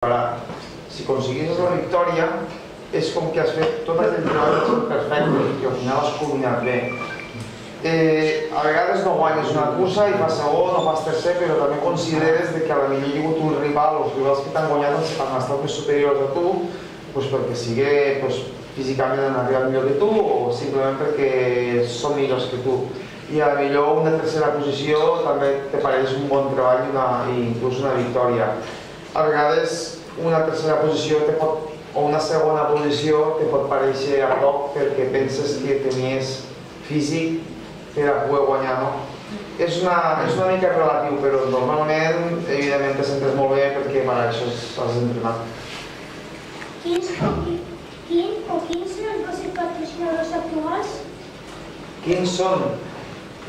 Ara, si aconseguissis la victòria, és com que has fet tot el treball perfecte i al final has combinat bé. A vegades no guanyes una cursa i fas segon o fas tercer, però també consideres que a la millor hi ha hagut un rival, els rivals que t'han guanyat han estat més superiors a tu, perquè sigui físicament han arribat millor que tu o simplement perquè són millors que tu. I a la millor una tercera posició també te pareix un bon treball i inclús una victòria. A vegades una tercera posició o una segona posició te pot parèixer a prop perquè penses que tenies físic per a poder guanyar, no? És una mica relatiu, però normalment, evidentment, te sentes molt bé perquè per això has entrenat. Quins són els vostres patrocinadors actuals? Quins són?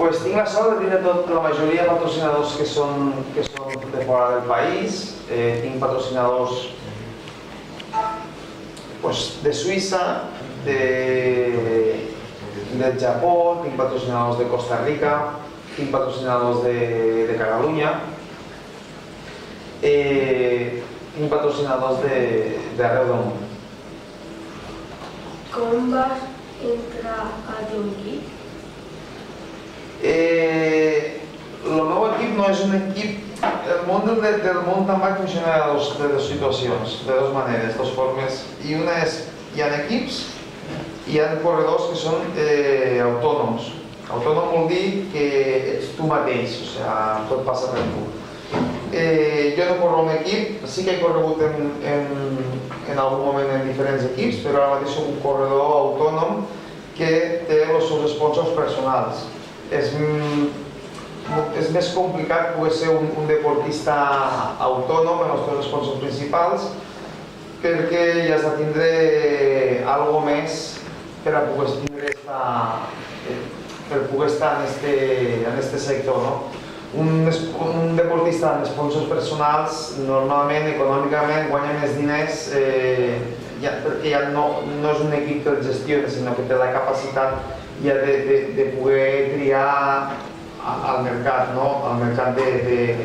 Doncs tinc la sort de tenir la majoria de patrocinadors que són de fora del país. Tinc patrocinadors de Suïssa, del Japó, tinc patrocinadors de Costa Rica, tinc patrocinadors de Catalunya, tinc patrocinadors d'arreu del món. Com vas entrar a teu equip? El meu equip no és un equip. El món del mountain bike funciona de dues situacions, de dues maneres, dues formes. I una és, hi ha equips i hi ha corredors que són autònoms. Autònom vol dir que ets tu mateix, o sigui, tot passa per tu. Jo no corro un equip, sí que he corregut en algun moment en diferents equips, però ara mateix soc un corredor autònom que té els seus sponsors personals. És més complicat poder ser un deportista autònom en els teus sponsors principals perquè hi has de tindre alguna més per a poder estar en aquest sector. Un deportista amb sponsors personals normalment, econòmicament, guanya més diners perquè ja no és un equip que el gestiona, sinó que té la capacitat ja de poder triar al mercat, al mercat de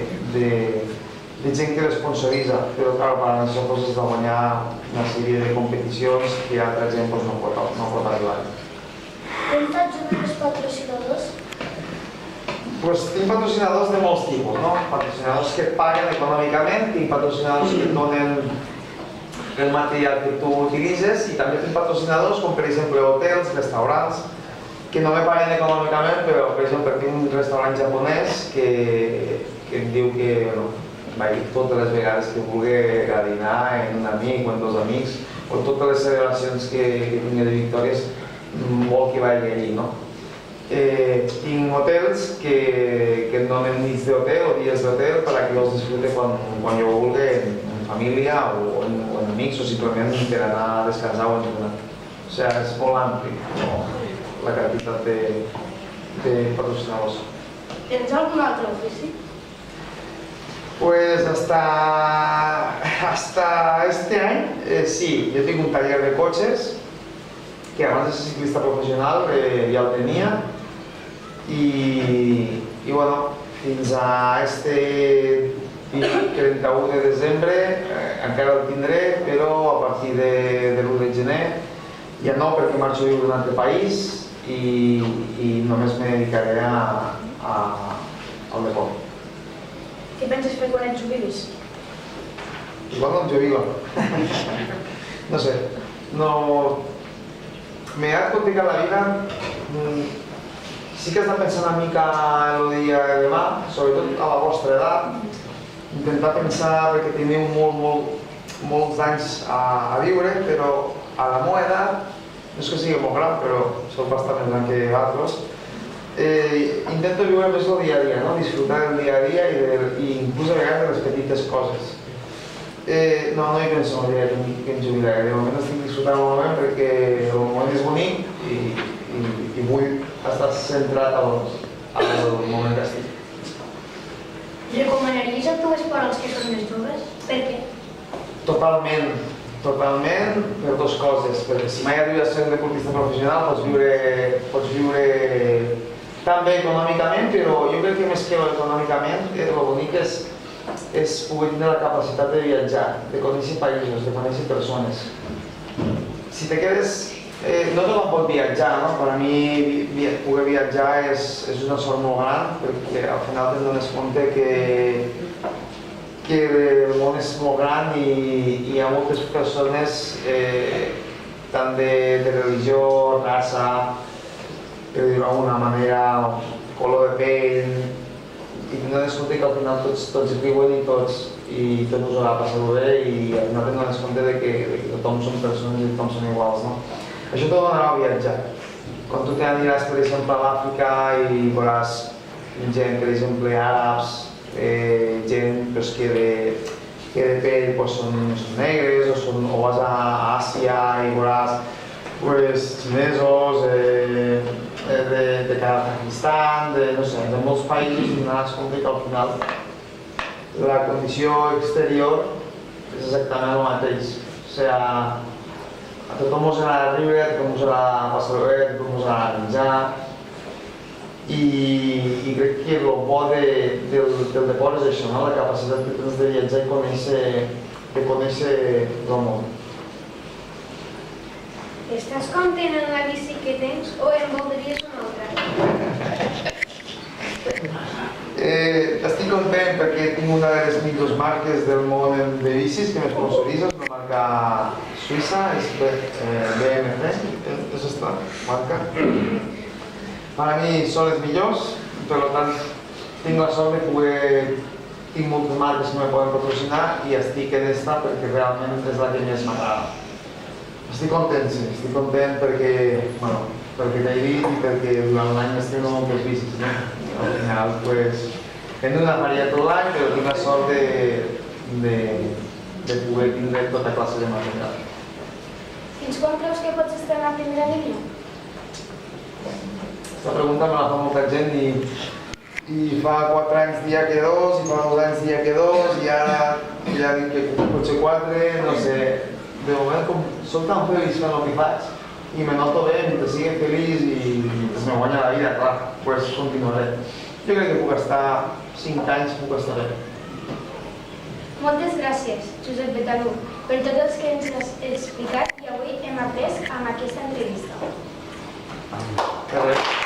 gent que l'esponsoritza, però clar, per això has de guanyar una sèrie de competicions que altra gent no pot arribar. Com t'ajuden els patrocinadors? Tinc patrocinadors de molts tipus, patrocinadors que et paguen econòmicament, tinc patrocinadors que et donen el material que tu utilitzes i també tinc patrocinadors com per exemple hotels, restaurants, que no me paguen econòmicament, però per exemple tinc un restaurant japonès que em diu que vaig totes les vegades que vulgui a dinar amb un amic o amb dos amics o totes les celebracions que tingui de victòries vol que vagi allí. Tinc hotels que em donen nits d'hotel o dies d'hotel perquè jo els disfrute quan jo vulgui en família o en amics o simplement per anar a descansar o entrenar. O sigui, és molt ampli la quantitat de patrocinadors. Tens algun altre ofici? Pues hasta este any, sí, jo tinc un taller de cotxes que abans de ser ciclista professional ja el tenia i bueno, fins a este 31 de desembre encara el tindré, però a partir de l'1 de gener ja no, perquè marxo a viure a un altre país i només me dedicaré al deport. Què penses fer quan et jubilis? Igual no em jubilo. No sé, m'he de complicar la vida. Sí que has de pensar una mica en el dia de demà, sobretot a la vostra edat, intentar pensar perquè teniu molts anys a viure, però a la meva edat, no és que sigui molt gran, però soc bastant més gran que altres, intento viure més el dia a dia, disfrutar del dia a dia i inclús a vegades de les petites coses. No hi penso en el dia que em jubilaré, de moment estic disfrutant el moment perquè el moment és bonic i vull estar centrat al moment que estic. Recomanaries el teu esport als que són més joves? Per què? Totalment, per dues coses, perquè si mai arribes a ser un deportista professional pots viure tan bé econòmicament, però jo crec que més que econòmicament el bonic és és poder tenir la capacitat de viatjar, de conèixer països, de conèixer persones. Si te quedes... no tothom pot viatjar, no? Per a mi poder viatjar és una sort molt gran, perquè al final te'n dones compte que el món és molt gran i hi ha moltes persones, tant de religió, raça, per dir-ho d'alguna manera, color de pell, i te'n dones compte que al final tots viuen i tots us ha passat bé i al final te'n dones compte que tothom són persones i tothom són iguals, no? Això t'ho donarà a viatjar. Quan tu t'aniràs, per exemple, a l'Àfrica i veuràs gent, per exemple, àrabs, gent que de pell són negres, o vas a Àsia i veuràs xinesos, de Pakistan, de molts països, i donaràs compte que al final la condició exterior és exactament el mateix. O sigui, a tothom us agrada riure, a tothom us agrada passar bé, a tothom us agrada menjar, i crec que el bo del deport és això, la capacitat que tens de viatjar i conèixer el món. Estàs content amb la bici que tens o en voldries una altra? Estic content perquè tinc una de les millors marques del món de bicis que m'esponsoritza, és una marca suïssa, és BMC, és aquesta marca. Per a mi són les millors, per tant tinc la sort de poder... Tinc moltes marques que me poden patrocinar i estic en esta perquè realment és la que més m'agrada. Estic content, sí, estic content perquè t'he dit i perquè durant l'any estreno moltes bicis, no? Al final, pues, hem d'anar variar tot l'any, però tinc la sort de poder tindre tota classe de material. Fins quan creus que pots estar en la primera línia? Aquesta pregunta me la fa molta gent i fa 4 anys dia que 2, i fa 2 anys dia que 2, i ara ja dic que potser 4, no sé. De moment, com soc tan feliç fent el que faig i me noto bé, mentre sigui feliç i mentre me guanya la vida, clar, doncs continuaré. Jo crec que puc estar 5 anys, puc estar bé. Moltes gràcies, Josep Betalú, per tots els que ens has explicat i avui hem après amb aquesta entrevista. De res.